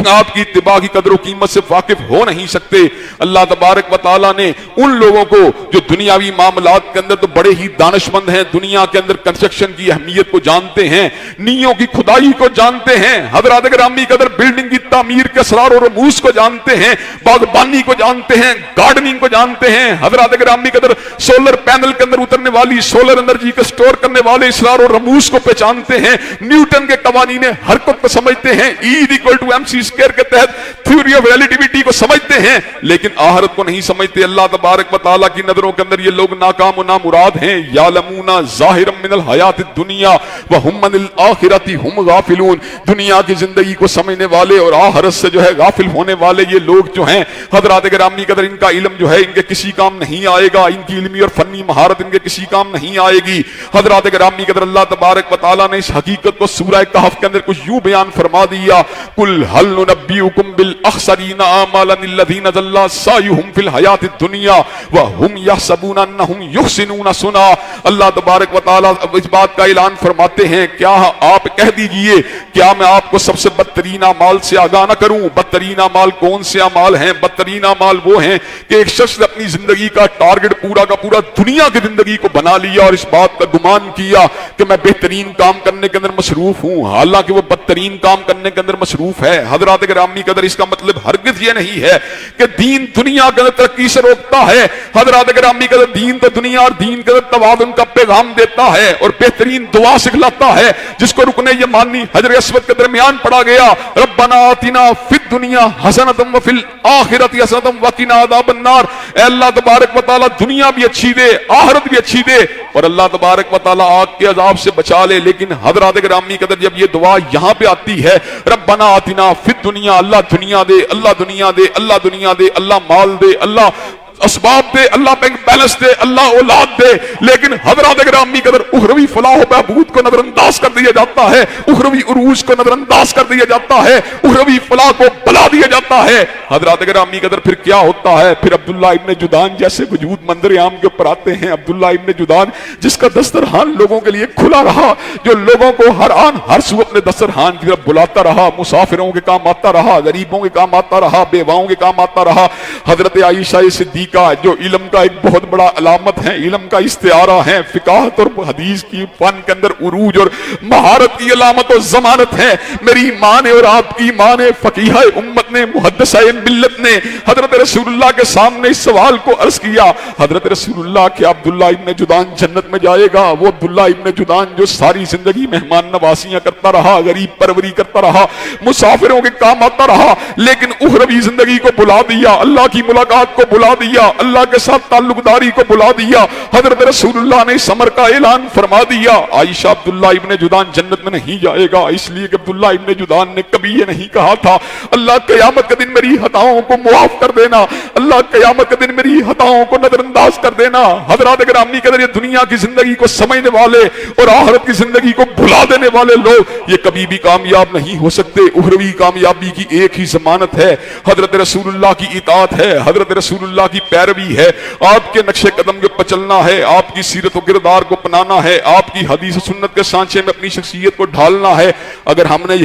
A: آپ کی اتباع کی قدر و قیمت سے واقف ہو نہیں سکتے. اللہ تبارک و تعالیٰ نے ان لوگوں کو جو دنیاوی معاملات کے اندر تو بڑے ہی دانش مند ہیں, دنیا کے اندر کنسٹرکشن کی اہمیت کو جانتے ہیں, نیوں کی کھدائی کو جانتے ہیں, حضرات گرامی قدر بلڈنگ کی تعمیر کے اسرار و رموز کو جانتے ہیں, باغبانی کو جانتے ہیں, گارڈننگ کو جانتے ہیں, حضرات گرامی قدر سولر پینل کے اندر اترنے والی سولر انرجی کو سٹور کرنے والے اسرار و رموز کو پہچانتے ہیں, نیوٹن کے قوانین حرکت کو سمجھتے ہیں, E=mc² کے تحت تھیوری آف ریلیٹیوٹی کو سمجھتے ہیں, لیکن آخرت کو نہیں سمجھتے. اللہ تبارک و تعالیٰ کی نظروں کے اندر یہ لوگ ناکام و نامراد ہیں. یعلمون ظاہرا من الحیات الدنیا وہم عن الآخرۃ ہم غافلون. دنیا کی زندگی کو سمجھنے والے اور آخرت سے جو ہے غافل ہونے والے یہ لوگ جو ہیں حضرات گرامی قدر ان کا علم جو ہے ان کے کسی کام نہیں آئے گا, ان کی علمی اور فنی مہارت ان کے کسی کام نہیں آئے گی. حضرات گرامی قدر اللہ تبارک و تعالیٰ نے اس حقیقت کو سورہ کہف کے اندر کچھ یوں بیان فرما دیا, قل هل ننبئکم بالاخسرین اعمالا الذین ضل سعیہم فی الحیاۃ الدنیا وہم یحسبون انہم یحسنون صنعا. اللہ تبارک و تعالیٰ اس بات کا اعلان فرماتے ہیں, کیا آپ کہہ دیجئے کیا میں آپ کو سب سے بدترین اعمال سے آگاہ نہ کروں. بدترین اعمال کون سے اعمال ہیں؟ بدترین اعمال وہ ہیں کہ ایک شخص نے اپنی زندگی کا ٹارگٹ پورا کا پورا دنیا کی زندگی کو بنا لیا اور اس بات کا گمان کیا کہ میں بہترین کام کرنے کے اندر مصروف ہوں، حالانکہ وہ بدترین کام کرنے کے اندر مصروف ہے۔ حضرات گرامی قدر، اس کا مطلب ہرگز یہ نہیں ہے کہ دین دنیا کے اندر ترقی سے روکتا ہے۔ حضرات گرامی قدر، دین تو دنیا اور دین کے اندر توازن کا پیغام دیتا ہے اور بہترین دعا سکھلاتا ہے جس کو رکن یمانی حجر اسود کے درمیان پڑھا گیا، ربنا آتنا فی الدنیا حسنۃ وفی الآخرۃ حسنۃ وقنا عذاب النار۔ اے اللہ تبارک و تعالی دنیا بھی اچھی دے، آخرت بھی اچھی دے، اور اللہ تبارک و تعالی آگ کے عذاب سے بچا لے۔ لیکن حضرات گرامی قدر، جب یہ دعا یہاں پہ آتی ہے، ربنا آتنا فی الدنیا، اللہ دنیا دے، اللہ دنیا دے، اللہ دنیا دے، اللہ مال دے، اللہ اسباب دے، اللہ بینک بیلنس دے، اللہ اولاد دے، لیکن حضرات گرامی قدر اخروی فلاح و بہبود کو نظر انداز کر دیا جاتا ہے، اخروی عروج کو نظر انداز کر دیا جاتا ہے، اخروی فلاح کو بلا دیا جاتا ہے۔ حضرات گرامی قدر پھر کیا ہوتا ہے؟ پھر عبداللہ ابن جدعان جیسے وجود منظر عام کے اوپر آتے ہیں۔ عبداللہ ابن جدعان جس کا دسترخوان لوگوں کے لیے کھلا رہا، جو لوگوں کو ہر آن ہر سو اپنے دسترخوان کی طرف بلاتا رہا، مسافروں کے کام آتا رہا، غریبوں کے کام آتا رہا، بیواؤں کے کام آتا رہا۔ حضرت عائشہ صدیقہ جو علم کا ایک بہت بڑا علامت ہے، علم کا استعارہ ہے، فقاہت اور حدیث کی فن کے اندر عروج اور مہارت کی علامت اور ضمانت ہے۔ میری ماں نے اور آپ کی ماں نے، فقیہہ امت نے، محدثہ ملت نے حضرت رسول اللہ کے سامنے اس سوال کو عرض کیا، حضرت رسول اللہ کہ عبداللہ ابن جدعان جنت میں جائے گا؟ وہ عبداللہ ابن جدعان جو ساری زندگی مہمان نوازیاں کرتا رہا، غریب پروری کرتا رہا، مسافروں کے کام آتا رہا، لیکن اخروی زندگی کو بلا دیا، اللہ کی ملاقات کو بلا دیا، اللہ کے ساتھ تعلق داری کو بلا دیا۔ حضرت رسول اللہ نے اس امر کا اعلان فرما دیا، عائشہ عبداللہ ابن جدعان جنت میں نہیں جائے گا، اس لیے کہ عبداللہ ابن جدعان نے کبھی یہ نہیں کہا تھا اللہ قیامت کے دن میری خطاؤں کو معاف کر دینا، اللہ قیامت کے دن میری خطاؤں کو نظر انداز کر دینا۔ حضرات گرامی قدر، یہ دنیا کی زندگی کو سمجھنے والے اور آخرت کی زندگی کو بھلا دینے والے لوگ یہ کبھی بھی کامیاب نہیں ہو سکتے۔ اخروی کامیابی کی ایک ہی ضمانت ہے، حضرت رسول اللہ کی اطاعت ہے، حضرت رسول اللہ کی پیروی ہے، آپ کے نقش قدم کے اوپر چلنا ہے، آپ کی سیرت و کردار کو اپنانا ہے، آپ کی حدیث و سنت کے سانچے میں اپنی شخصیت کو ڈھالنا ہے۔ اگر ہم نے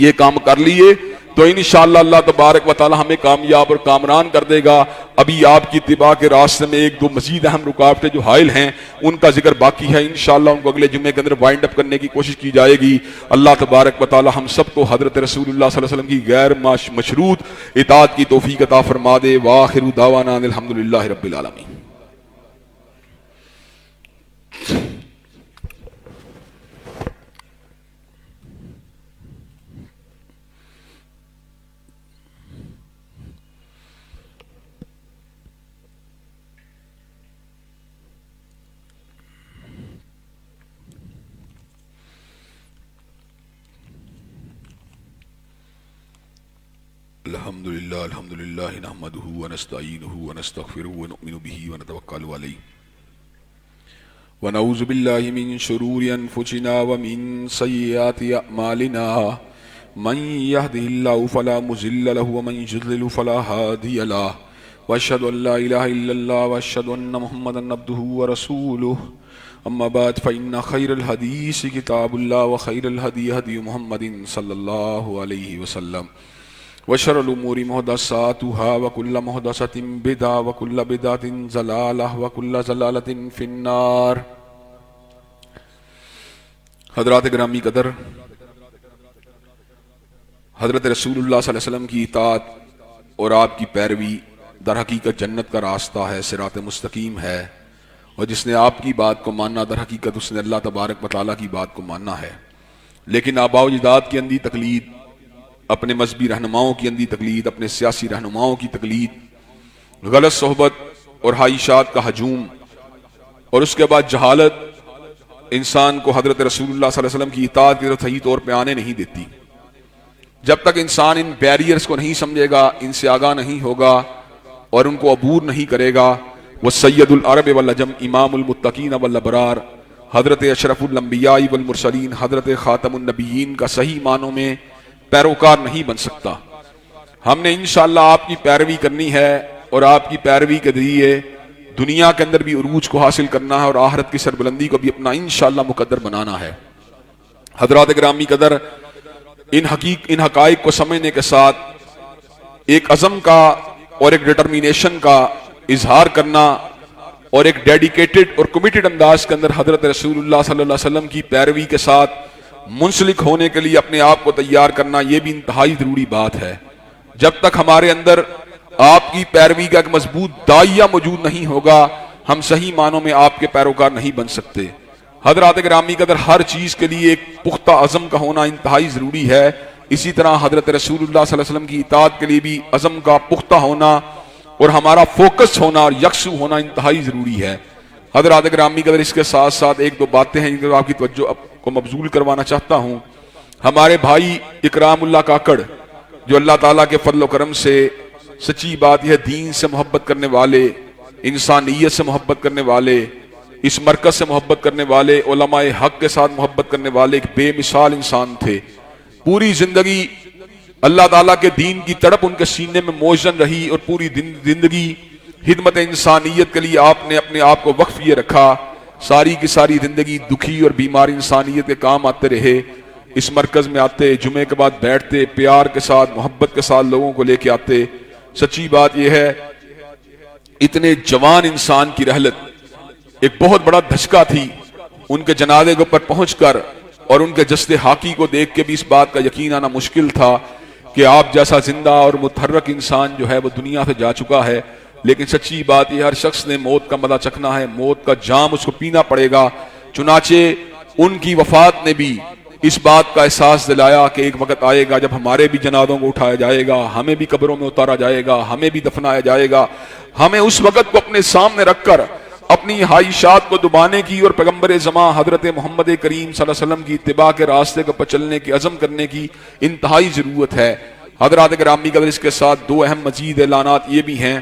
A: یہ کام کر لیے تو انشاءاللہ اللہ تبارک و تعالی ہمیں کامیاب اور کامران کر دے گا۔ ابھی آپ کی اتباع کے راستے میں ایک دو مزید اہم رکاوٹیں جو حائل ہیں ان کا ذکر باقی ہے، انشاءاللہ ان کو اگلے جمعے کے اندر وائنڈ اپ کرنے کی کوشش کی جائے گی۔ اللہ تبارک و تعالی ہم سب کو حضرت رسول اللہ صلی اللہ علیہ وسلم کی غیر مشروط اطاعت کی توفیق عطا فرما دے۔ وآخر دعوانا الحمدللہ رب العالمین۔ الحمدللہ نحمدہ ونستعینہ ونستغفرہ ونؤمن بہ ونتوکل علیہ ونعوذ باللہ من شرور انفسنا ومن سیئات اعمالنا من یہدہ اللہ فلا مضل لہ ومن یضلل فلا ہادی لہ واشہد ان لا الہ الا اللہ واشہد ان محمدا عبدہ ورسولہ اما بعد فإن خیر الحدیث کتاب اللہ وخیر الہدی ہدی محمد صلی اللہ علیہ وسلم وشر الامور محدثاتها وكل محدثة بدعة وكل بدعة ضلالة وكل ضلالة في النار۔ حضرات گرامی قدر، حضرت رسول اللہ صلی اللہ علیہ وسلم کی اطاعت اور آپ کی پیروی در حقیقت جنت کا راستہ ہے، صراط مستقیم ہے، اور جس نے آپ کی بات کو ماننا در حقیقت اس نے اللہ تبارک و تعالیٰ کی بات کو ماننا ہے۔ لیکن آباء و اجداد کی اندھی تقلید، اپنے مذہبی رہنماؤں کی اندھی تقلید، اپنے سیاسی رہنماؤں کی تقلید، غلط صحبت اور خواہشات کا ہجوم، اور اس کے بعد جہالت انسان کو حضرت رسول اللہ صلی اللہ علیہ وسلم کی اطاعت کی طرف صحیح طور پہ آنے نہیں دیتی۔ جب تک انسان ان بیریئرز کو نہیں سمجھے گا، ان سے آگاہ نہیں ہوگا اور ان کو عبور نہیں کرے گا، وہ سید العرب والعجم، امام المتقین والابرار، حضرت اشرف الانبیاء والمرسلین، حضرت خاتم النبیین کا صحیح معنوں میں پیروکار نہیں بن سکتا۔ ہم نے انشاءاللہ آپ کی پیروی کرنی ہے اور آپ کی پیروی کے ذریعے دنیا کے اندر بھی عروج کو حاصل کرنا ہے اور آخرت کی سربلندی کو بھی اپنا انشاءاللہ مقدر بنانا ہے۔ حضرات گرامی قدر، ان حقائق کو سمجھنے کے ساتھ ایک عزم کا اور ایک ڈٹرمینیشن کا اظہار کرنا اور ایک ڈیڈیکیٹڈ اور کمیٹڈ انداز کے اندر حضرت رسول اللہ صلی اللہ علیہ وسلم کی پیروی کے ساتھ منسلک ہونے کے لیے اپنے آپ کو تیار کرنا، یہ بھی انتہائی ضروری بات ہے۔ جب تک ہمارے اندر آپ کی پیروی کا ایک مضبوط داعیہ موجود نہیں ہوگا، ہم صحیح معنوں میں آپ کے پیروکار نہیں بن سکتے۔ حضرات گرامی قدر، ہر چیز کے لیے ایک پختہ عزم کا ہونا انتہائی ضروری ہے۔ اسی طرح حضرت رسول اللہ صلی اللہ علیہ وسلم کی اطاعت کے لیے بھی عزم کا پختہ ہونا اور ہمارا فوکس ہونا اور یکسو ہونا انتہائی ضروری ہے۔ حضرات گرامی قدر، اس کے ساتھ ساتھ ایک دو باتیں ہیں جن پر آپ کی توجہ کو مبذول کروانا چاہتا ہوں۔ ہمارے بھائی اکرام اللہ کاکڑ، جو اللہ تعالیٰ کے فضل و کرم سے سچی بات یہ دین سے محبت کرنے والے، انسانیت سے محبت کرنے والے، اس مرکز سے محبت کرنے والے، علماء حق کے ساتھ محبت کرنے والے ایک بے مثال انسان تھے۔ پوری زندگی اللہ تعالیٰ کے دین کی تڑپ ان کے سینے میں موجن رہی اور پوری زندگی خدمت انسانیت کے لیے آپ نے اپنے آپ کو وقف یہ رکھا۔ ساری کی ساری زندگی دکھی اور بیمار انسانیت کے کام آتے رہے۔ اس مرکز میں آتے، جمعے کے بعد بیٹھتے، پیار کے ساتھ محبت کے ساتھ لوگوں کو لے کے آتے۔ سچی بات یہ ہے، اتنے جوان انسان کی رحلت ایک بہت بڑا دھچکا تھی۔ ان کے جنازے کے اوپر پہنچ کر اور ان کے جسد حاقی کو دیکھ کے بھی اس بات کا یقین آنا مشکل تھا کہ آپ جیسا زندہ اور متحرک انسان جو ہے وہ دنیا سے جا چکا ہے۔ لیکن سچی بات یہ، ہر شخص نے موت کا مزہ چکھنا ہے، موت کا جام اس کو پینا پڑے گا۔ چنانچہ ان کی وفات نے بھی اس بات کا احساس دلایا کہ ایک وقت آئے گا جب ہمارے بھی جنازوں کو اٹھایا جائے گا، ہمیں بھی قبروں میں اتارا جائے گا، ہمیں بھی دفنایا جائے گا۔ ہمیں اس وقت کو اپنے سامنے رکھ کر اپنی خواہشات کو دبانے کی اور پیغمبر زمان حضرت محمد کریم صلی اللہ علیہ وسلم کی اتباع کے راستے کو چلنے کی عزم کرنے کی انتہائی ضرورت ہے۔ حضرات گرامی قدر، اس کے ساتھ دو اہم مزید اعلانات یہ بھی ہیں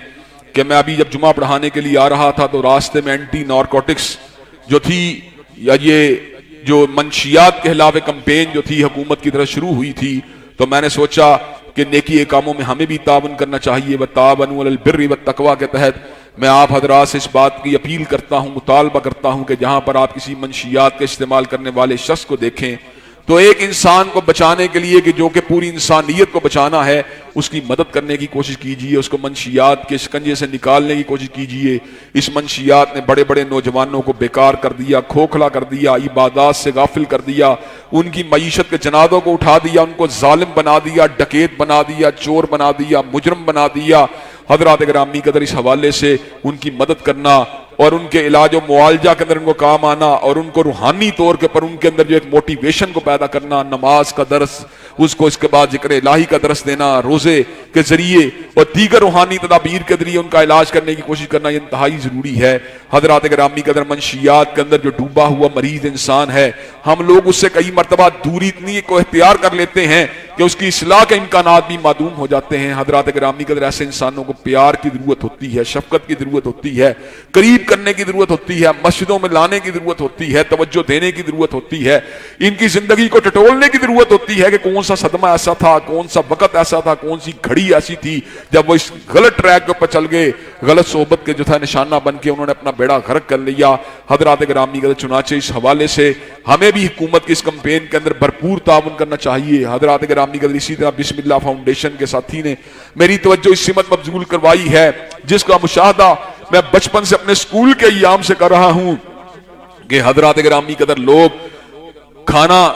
A: کہ میں ابھی جب جمعہ پڑھانے کے لیے آ رہا تھا تو راستے میں اینٹی نارکوٹکس جو تھی، یا یہ جو منشیات کے خلاف کمپین جو تھی حکومت کی طرف شروع ہوئی تھی، تو میں نے سوچا کہ نیکی کے کاموں میں ہمیں بھی تعاون کرنا چاہیے۔ وَتَعَاوَنُوا عَلَى الْبِرِّ وَالتَّقْوَىٰ کے تحت میں آپ حضرات سے اس بات کی اپیل کرتا ہوں، مطالبہ کرتا ہوں کہ جہاں پر آپ کسی منشیات کا استعمال کرنے والے شخص کو دیکھیں تو ایک انسان کو بچانے کے لیے کہ جو کہ پوری انسانیت کو بچانا ہے، اس کی مدد کرنے کی کوشش کیجیے، اس کو منشیات کے شکنجے سے نکالنے کی کوشش کیجیے۔ اس منشیات نے بڑے بڑے نوجوانوں کو بیکار کر دیا، کھوکھلا کر دیا، عبادات سے غافل کر دیا، ان کی معیشت کے جنازوں کو اٹھا دیا، ان کو ظالم بنا دیا، ڈکیت بنا دیا، چور بنا دیا، مجرم بنا دیا۔ حضرات گرامی قدر، اس حوالے سے ان کی مدد کرنا اور ان کے علاج و معالجہ کے اندر ان کو کام آنا اور ان کو روحانی طور کے پر ان کے اندر جو ایک موٹیویشن کو پیدا کرنا، نماز کا درس، اس کو اس کے بعد ذکر الہی کا درس دینا، روزے کے ذریعے اور دیگر روحانی تدابیر کے ذریعے ان کا علاج کرنے کی کوشش کرنا، یہ انتہائی ضروری ہے۔ حضرات گرامی قدر، منشیات کے اندر جو ڈوبا ہوا مریض انسان ہے، ہم لوگ اس سے کئی مرتبہ دوری اتنی کو اختیار کر لیتے ہیں کہ اس کی اصلاح کے امکانات بھی معدوم ہو جاتے ہیں۔ حضرات گرامی قدر، ایسے انسانوں کو پیار کی ضرورت ہوتی ہے، شفقت کی ضرورت ہوتی ہے، قریب کرنے کی ضرورت ہوتی ہے، مسجدوں میں لانے کی ضرورت ہوتی ہے، توجہ دینے کی ضرورت ہوتی ہے، ان کی زندگی کو ٹٹولنے کی ضرورت ہوتی ہے کہ کون سا صدمہ ایسا تھا، کون سا وقت ایسا تھا، کون سی گھڑی ایسی تھی جب وہ اس غلط ٹریک کے اوپر چل گئے، غلط صحبت کے جو تھا نشانہ بن کے انہوں نے اپنا بیڑا غرق کر لیا۔ حضرات گرامی قدر، چنانچہ اس حوالے سے ہمیں بھی حکومت کی اس کمپین کے اندر بھرپور تعاون کرنا چاہیے۔ حضرات گرامی قدر، اسی طرح بسم اللہ فاؤنڈیشن کے ساتھی نے میری توجہ اس سمت مبذول کروائی ہے جس کا مشاہدہ میں بچپن سے اپنے سکول کے ایام سے کر رہا ہوں کہ حضرات گرامی قدر، لوگ کھانا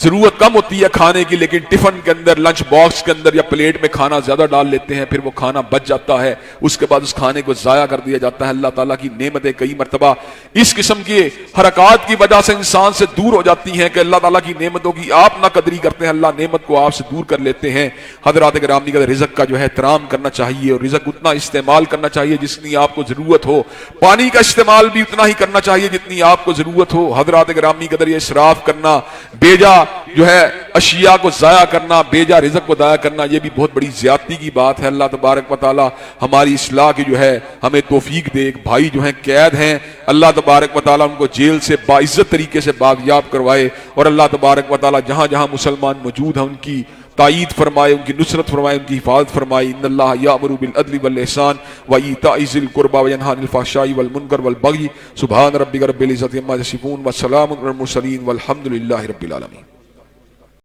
A: ضرورت کم ہوتی ہے کھانے کی، لیکن ٹفن کے اندر، لنچ باکس کے اندر یا پلیٹ میں کھانا زیادہ ڈال لیتے ہیں، پھر وہ کھانا بچ جاتا ہے، اس کے بعد اس کھانے کو ضائع کر دیا جاتا ہے۔ اللہ تعالیٰ کی نعمتیں کئی مرتبہ اس قسم کے حرکات کی وجہ سے انسان سے دور ہو جاتی ہیں کہ اللہ تعالیٰ کی نعمتوں کی آپ نہ قدری کرتے ہیں، اللہ نعمت کو آپ سے دور کر لیتے ہیں۔ حضرات گرامی کا رزق کا جو ہے احترام کرنا چاہیے اور رزق اتنا استعمال کرنا چاہیے جتنی آپ کو ضرورت ہو، پانی کا استعمال بھی اتنا ہی کرنا چاہیے جتنی آپ کو ضرورت ہو۔ حضرات گرامی قدر، یہ اسراف کرنا، بیجا جو ہے اشیاء کو ضائع کرنا، بیجا رزق کو ضائع کرنا، یہ بھی بہت بڑی زیادتی کی بات ہے۔ اللہ تبارک و تعالی ہماری اصلاح کی جو ہے ہمیں توفیق دے۔ ایک بھائی جو ہیں قید ہیں، اللہ تبارک و تعالی ان کو جیل سے باعزت طریقے سے باغیاب کروائے، اور اللہ تبارک و تعالی جہاں جہاں مسلمان موجود ہیں ان کی تائید فرمائے، ان کی نصرت فرمائے، ان کی حفاظت فرمائے۔ ان اللہ یأمر بالعدل والإحسان وإیتاء ذی القربى وینہی عن الفحشاء والمنکر والبغی۔ سبحان ربک رب العزۃ عما یصفون وسلام علی المرسلین والحمد للہ رب العالمین۔